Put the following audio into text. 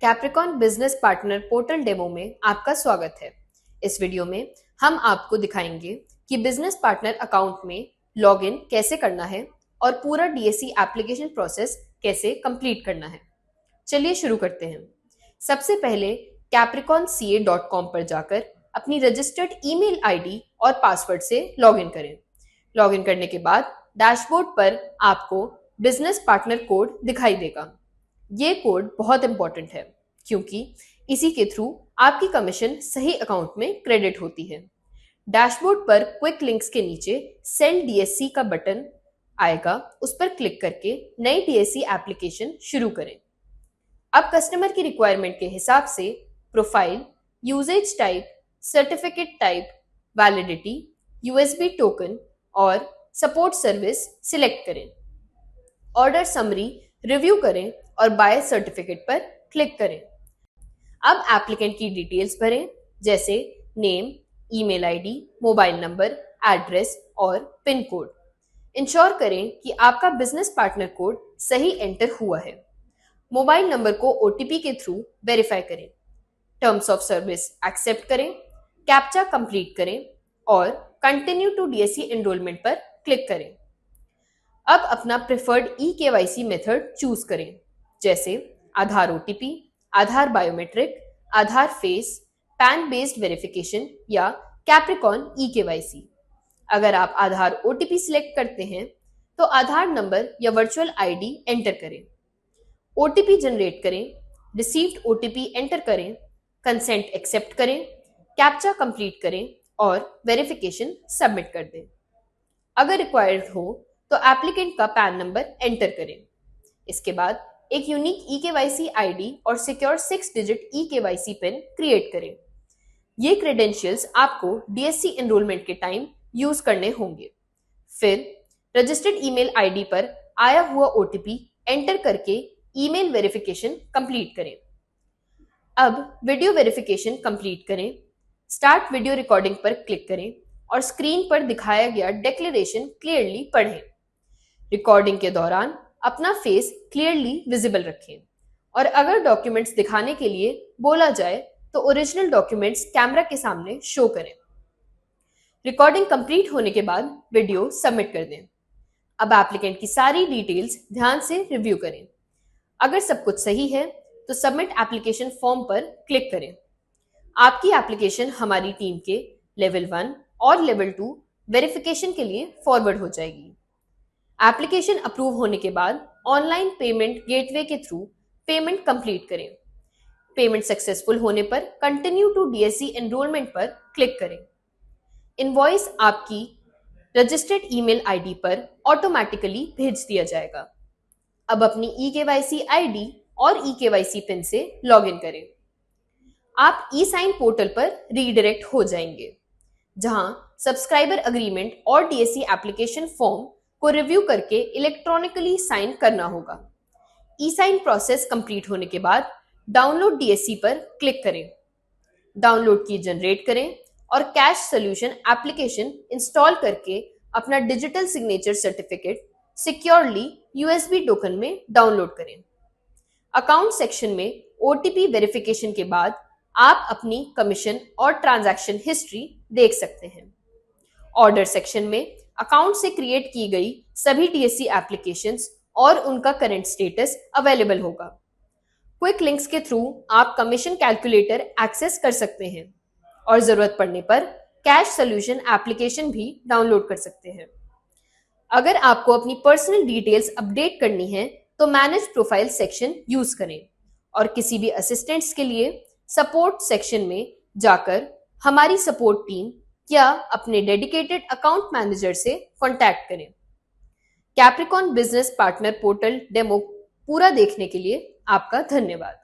Capricorn business partner portal demo में आपका स्वागत है। इस वीडियो में हम आपको दिखाएंगे कि बिजनेस पार्टनर अकाउंट में लॉगिन कैसे करना है और पूरा डीएससी एप्लीकेशन प्रोसेस कैसे कंप्लीट करना है। चलिए शुरू करते हैं। सबसे पहले capricornca.com पर जाकर अपनी रजिस्टर्ड ईमेल आईडी और पासवर्ड से लॉगिन करें। लॉगिन करने के बाद डैशबोर्ड पर आपको बिजनेस पार्टनर कोड दिखाई देगा। ये कोड बहुत इंपॉर्टेंट है क्योंकि इसी के थ्रू आपकी कमीशन सही अकाउंट में क्रेडिट होती है। डैशबोर्ड पर क्विक लिंक्स के नीचे सेल डीएससी का बटन आएगा, उस पर क्लिक करके नई डीएससी एप्लीकेशन शुरू करें। अब कस्टमर की रिक्वायरमेंट के हिसाब से profile, usages type, certificate type, validity, USB token और सपोर्ट सर्विस सिलेक्ट करें। ऑर्डर समरी रिव्यू करें और बाय सर्टिफिकेट पर क्लिक करें। अब एप्लीकेंट की डिटेल्स भरें, जैसे name, email ID, mobile number, address और पिन कोड। इंश्योर करें कि आपका बिजनेस पार्टनर कोड सही एंटर हुआ है। मोबाइल नंबर को ओटीपी के थ्रू वेरीफाई करें। टर्म्स ऑफ सर्विस एक्सेप्ट करें, कैप्चा कंप्लीट करें और कंटिन्यू टू डीएससी एनरोलमेंट पर क्लिक करें। अब अपना प्रेफर्ड ई-केवाईसी मेथड चूज करें, जैसे आधार ओटीपी, आधार बायोमेट्रिक, आधार फेस, पैन बेस्ड वेरिफिकेशन या कैप्रिकॉन ई-केवाईसी। अगर आप आधार ओटीपी सिलेक्ट करते हैं तो आधार नंबर या वर्चुअल आईडी एंटर करें। ओटीपी जनरेट करें, रिसीव्ड ओटीपी एंटर करें, कंसेंट एक्सेप्ट करें, कैप्चा कंप्लीट करें और वेरिफिकेशन सबमिट कर दें। अगर रिक्वायर्ड हो तो एप्लीकेंट का पैन नंबर एंटर करें। इसके बाद एक यूनिक ई-केवाईसी आईडी और secure 6 digit e-KYC pin create करें। ये क्रेडेंशियल्स आपको डीएससी एनरोलमेंट के टाइम यूज करने होंगे। फिर रजिस्टर्ड ईमेल आईडी पर आया हुआ ओटीपी एंटर करके ईमेल वेरिफिकेशन कंप्लीट करें। अब वीडियो वेरिफिकेशन कंप्लीट करें। स्टार्ट वीडियो रिकॉर्डिंग पर क्लिक करें और स्क्रीन पर दिखाया गया डिक्लेरेशन क्लियरली पढ़ें। रिकॉर्डिंग के दौरान अपना फेस क्लियरली विजिबल रखें और अगर डॉक्यूमेंट्स दिखाने के लिए बोला जाए तो ओरिजिनल डॉक्यूमेंट्स कैमरा के सामने शो करें। रिकॉर्डिंग कंप्लीट होने के बाद वीडियो सबमिट कर दें। अब एप्लीकेंट की सारी डिटेल्स ध्यान से रिव्यू करें। अगर सब कुछ सही है तो सबमिट एप्लीकेशन फॉर्म पर क्लिक करें। आपकी एप्लीकेशन हमारी टीम के लेवल 1 और लेवल 2 वेरिफिकेशन के लिए फॉरवर्ड हो जाएगी। एप्लीकेशन अप्रूव होने के बाद ऑनलाइन पेमेंट गेटवे के थ्रू पेमेंट कंप्लीट करें। पेमेंट सक्सेसफुल होने पर कंटिन्यू टू डीएससी एनरोलमेंट पर क्लिक करें। इनवॉइस आपकी रजिस्टर्ड ईमेल आईडी पर ऑटोमेटिकली भेज दिया जाएगा। अब अपनी ई-केवाईसी आईडी और ई-केवाईसी पिन से लॉगिन करें। आप ई-साइन पोर्टल पर रीडायरेक्ट हो जाएंगे, जहां सब्सक्राइबर अग्रीमेंट और डीएससी एप्लीकेशन फॉर्म को रिव्यू करके इलेक्ट्रॉनिकली साइन करना होगा। ई साइन प्रोसेस कंप्लीट होने के बाद डाउनलोड डीएससी पर क्लिक करें। डाउनलोड की जनरेट करें और कैश सॉल्यूशन एप्लीकेशन इंस्टॉल करके अपना digital signature certificate securely USB token में डाउनलोड करें। अकाउंट सेक्शन में ओटीपी वेरिफिकेशन के बाद आप अपनी कमीशन और ट्रांजैक्शन हिस्ट्री देख सकते हैं। ऑर्डर सेक्शन में अकाउंट से क्रिएट की गई सभी डीएससी एप्लीकेशंस और उनका करंट स्टेटस अवेलेबल होगा। क्विक लिंक्स के थ्रू आप कमीशन कैलकुलेटर एक्सेस कर सकते हैं और जरूरत पड़ने पर कैश सॉल्यूशन एप्लीकेशन भी डाउनलोड कर सकते हैं। अगर आपको अपनी पर्सनल डिटेल्स अपडेट करनी है तो मैनेज प्रोफाइल सेक्शन यूज करें और किसी भी असिस्टेंट्स के लिए सपोर्ट सेक्शन में जाकर हमारी सपोर्ट टीम या अपने डेडिकेटेड अकाउंट मैनेजर से कॉन्टैक्ट करें। Capricorn business partner portal demo पूरा देखने के लिए आपका धन्यवाद।